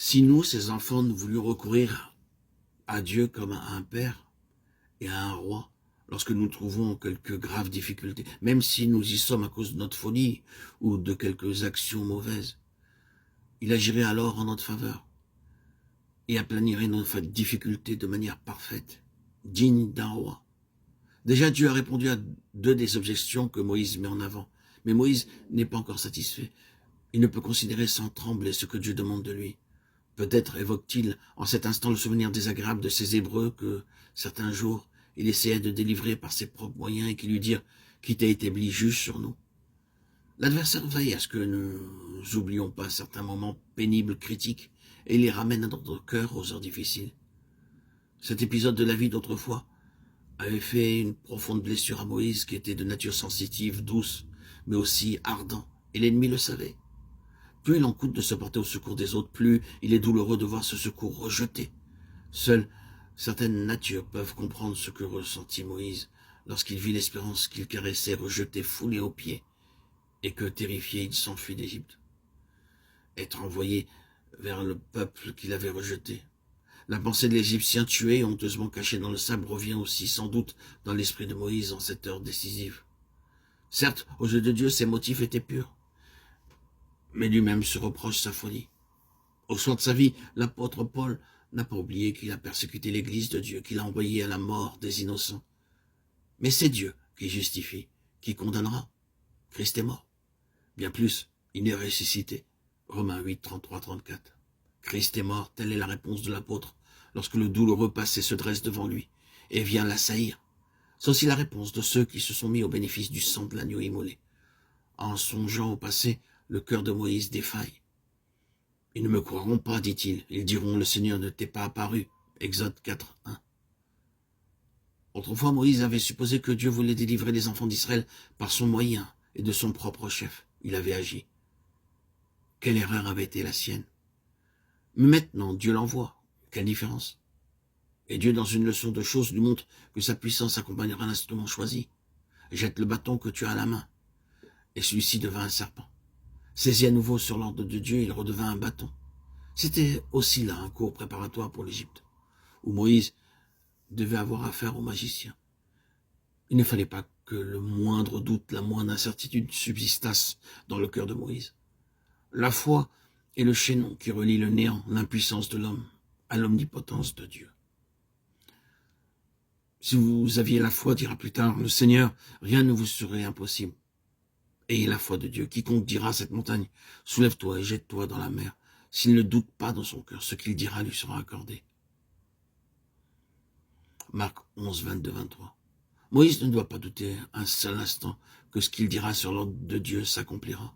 Si nous, ses enfants, nous voulions recourir à Dieu comme à un père et à un roi, lorsque nous trouvons quelques graves difficultés, même si nous y sommes à cause de notre folie ou de quelques actions mauvaises, il agirait alors en notre faveur et aplanirait nos difficultés de manière parfaite, digne d'un roi. Déjà, Dieu a répondu à deux des objections que Moïse met en avant. Mais Moïse n'est pas encore satisfait. Il ne peut considérer sans trembler ce que Dieu demande de lui. Peut-être évoque-t-il en cet instant le souvenir désagréable de ces Hébreux que, certains jours, il essayait de délivrer par ses propres moyens et qui lui dirent qu'il t'a établi juge sur nous. L'adversaire veille à ce que nous oublions pas certains moments pénibles, critiques, et il les ramène à notre cœur aux heures difficiles. Cet épisode de la vie d'autrefois avait fait une profonde blessure à Moïse qui était de nature sensitive, douce, mais aussi ardent, et l'ennemi le savait. Plus il en coûte de se porter au secours des autres, plus il est douloureux de voir ce secours rejeté. Seules certaines natures peuvent comprendre ce que ressentit Moïse lorsqu'il vit l'espérance qu'il caressait rejetée, foulée aux pieds, et que, terrifié, il s'enfuit d'Égypte. Être envoyé vers le peuple qu'il avait rejeté. La pensée de l'Égyptien tué et honteusement caché dans le sable revient aussi sans doute dans l'esprit de Moïse en cette heure décisive. Certes, aux yeux de Dieu, ses motifs étaient purs, mais lui-même se reproche sa folie. Au soir de sa vie, l'apôtre Paul n'a pas oublié qu'il a persécuté l'Église de Dieu, qu'il a envoyé à la mort des innocents. Mais c'est Dieu qui justifie, qui condamnera. Christ est mort. Bien plus, il est ressuscité. Romains 8, 33, 34. Christ est mort, telle est la réponse de l'apôtre, lorsque le douloureux passé se dresse devant lui et vient l'assaillir. C'est aussi la réponse de ceux qui se sont mis au bénéfice du sang de l'agneau immolé. En songeant au passé, le cœur de Moïse défaille. Ils ne me croiront pas, dit-il. Ils diront, le Seigneur ne t'est pas apparu. Exode 4, 1. Autrefois, Moïse avait supposé que Dieu voulait délivrer les enfants d'Israël par son moyen et de son propre chef. Il avait agi. Quelle erreur avait été la sienne? Mais maintenant, Dieu l'envoie. Quelle différence? Et Dieu, dans une leçon de choses, lui montre que sa puissance accompagnera l'instrument choisi. Jette le bâton que tu as à la main. Et celui-ci devint un serpent. Saisi à nouveau sur l'ordre de Dieu, il redevint un bâton. C'était aussi là un cours préparatoire pour l'Égypte, où Moïse devait avoir affaire aux magiciens. Il ne fallait pas que le moindre doute, la moindre incertitude subsistassent dans le cœur de Moïse. La foi est le chaînon qui relie le néant, l'impuissance de l'homme, à l'omnipotence de Dieu. Si vous aviez la foi, dira plus tard le Seigneur, rien ne vous serait impossible. Ayez la foi de Dieu. Quiconque dira à cette montagne, soulève-toi et jette-toi dans la mer. S'il ne doute pas dans son cœur, ce qu'il dira lui sera accordé. Marc 11, 22, 23. Moïse ne doit pas douter un seul instant que ce qu'il dira sur l'ordre de Dieu s'accomplira.